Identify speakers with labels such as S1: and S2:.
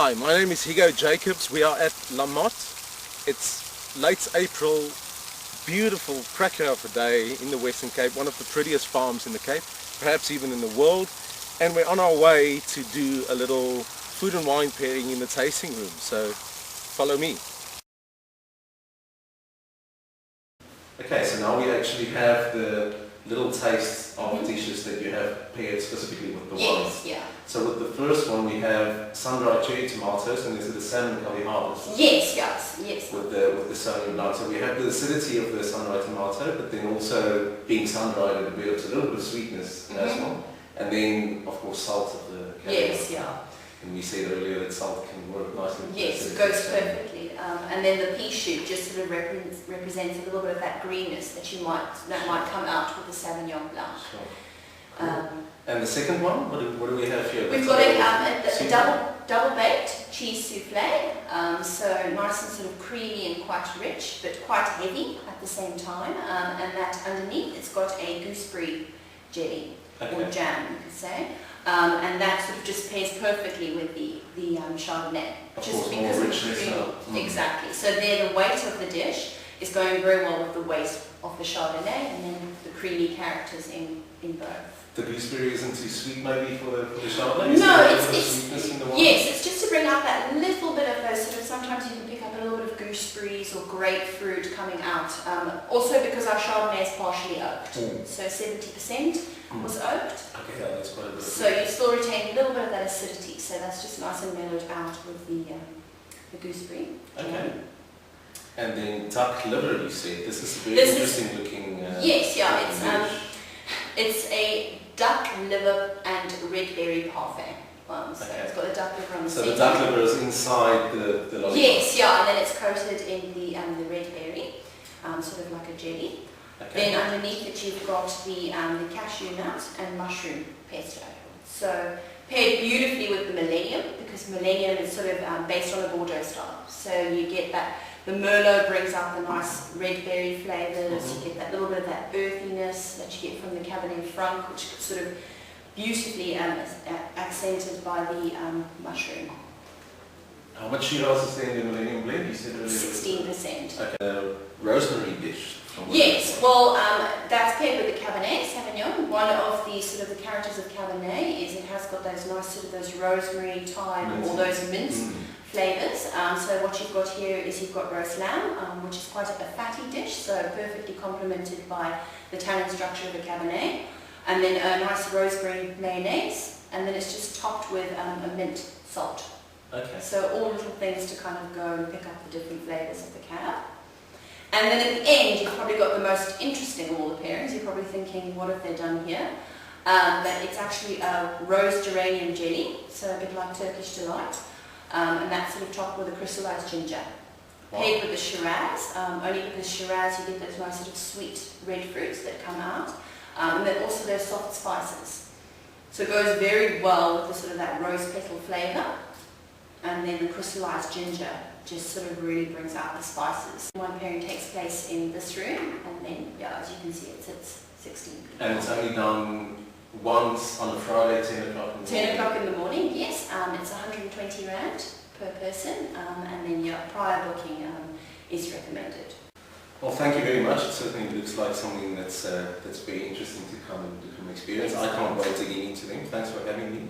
S1: Hi, my name is Higgo Jacobs. We are at Motte. It's late April, beautiful cracker of a day in the Western Cape, one of the prettiest farms in the Cape, perhaps even in the world. And we're on our way to do a little food and wine pairing in the tasting room, so follow me. Okay, so now we actually have the little taste of dishes that you have paired specifically with the wines.
S2: Yeah.
S1: So with the first one we have sun-dried cherry tomatoes, and this is the salmon curry harvest.
S2: Yes.
S1: With the Sauvignon Blanc. So we have the acidity of the sun-dried tomato, but then also being sun-dried it builds a little bit of sweetness as well. And then of course salt of the caviar.
S2: Yes, yeah.
S1: And we said earlier that salt can work nicely with
S2: yes, it goes perfectly. And then the pea shoot just sort of represents a little bit of that greenness that might come out with the Sauvignon Blanc.
S1: Sure. And the second one, what do we have here?
S2: We've got a double baked cheese souffle, so nice and sort of creamy and quite rich, but quite heavy at the same time. And that underneath, it's got a gooseberry jelly or jam, you could say. And that sort of just pairs perfectly with the Chardonnay.
S1: Just because more richness.
S2: Exactly. So there, the weight of the dish is going very well with the weight of the Chardonnay, and then the creamy characters in both.
S1: The gooseberry isn't too sweet maybe for the Chardonnay?
S2: No, it's just to bring out that little bit of those sort of, sometimes you can pick up a little bit of gooseberries or grapefruit coming out. Also because our Chardonnay is partially oaked, so 70% was oaked.
S1: Okay, yeah, that's quite a bit.
S2: So you still retain a little bit of that acidity, so that's just nice and mellowed out with the gooseberry.
S1: Okay. And then duck liver, you said. This is a very interesting looking
S2: yes, yeah, it's a duck liver and red berry parfait. So it's got a duck liver on the
S1: center. So the duck liver is inside the lollipop?
S2: Yes, yeah, and then it's coated in the red berry, sort of like a jelly. Okay. Then underneath it you've got the cashew nut and mushroom pesto. So paired beautifully with the Millennium, because Millennium is sort of based on a Bordeaux style. So you get that, the Merlot brings out the nice red berry flavours, you get that little bit of that earthiness that you get from the Cabernet Franc, which is sort of beautifully accented by the mushroom.
S1: How much Shiraz is there in the Millennium blend? You said earlier
S2: 16%.
S1: Okay. Rosemary dish.
S2: Yes, well, that's paired with the Cabernet Sauvignon. One of the sort of the characters of Cabernet is it has got those nice sort of those rosemary, thyme, or those mint flavours. So what you've got here is you've got roast lamb, which is quite a fatty dish, so perfectly complemented by the tannin structure of the Cabernet. And then a nice rosemary mayonnaise, and then it's just topped with a mint salt.
S1: Okay.
S2: So all little things to kind of go and pick up the different flavours of the cab. And then at the end, you've probably got the most interesting of all the pairings. You're probably thinking, what have they done here? But it's actually a rose geranium jelly, so a bit like Turkish delight, and that's sort of topped with a crystallized ginger. Wow. Paired with the Shiraz, only because Shiraz you get those nice sort of sweet red fruits that come out, and then also those soft spices. So it goes very well with the sort of that rose petal flavour, and then the crystallized ginger just sort of really brings out the spices. One pairing takes place in this room, and then, yeah, as you can see, it sits 16 people.
S1: And it's only done once on a Friday, 10 o'clock in the morning?
S2: 10 o'clock in the morning, yes. It's 120 Rand per person, and then your prior booking is recommended.
S1: Well, thank you very much. It certainly looks like something that's very interesting to come and experience. I can't wait to get into them. Thanks for having me.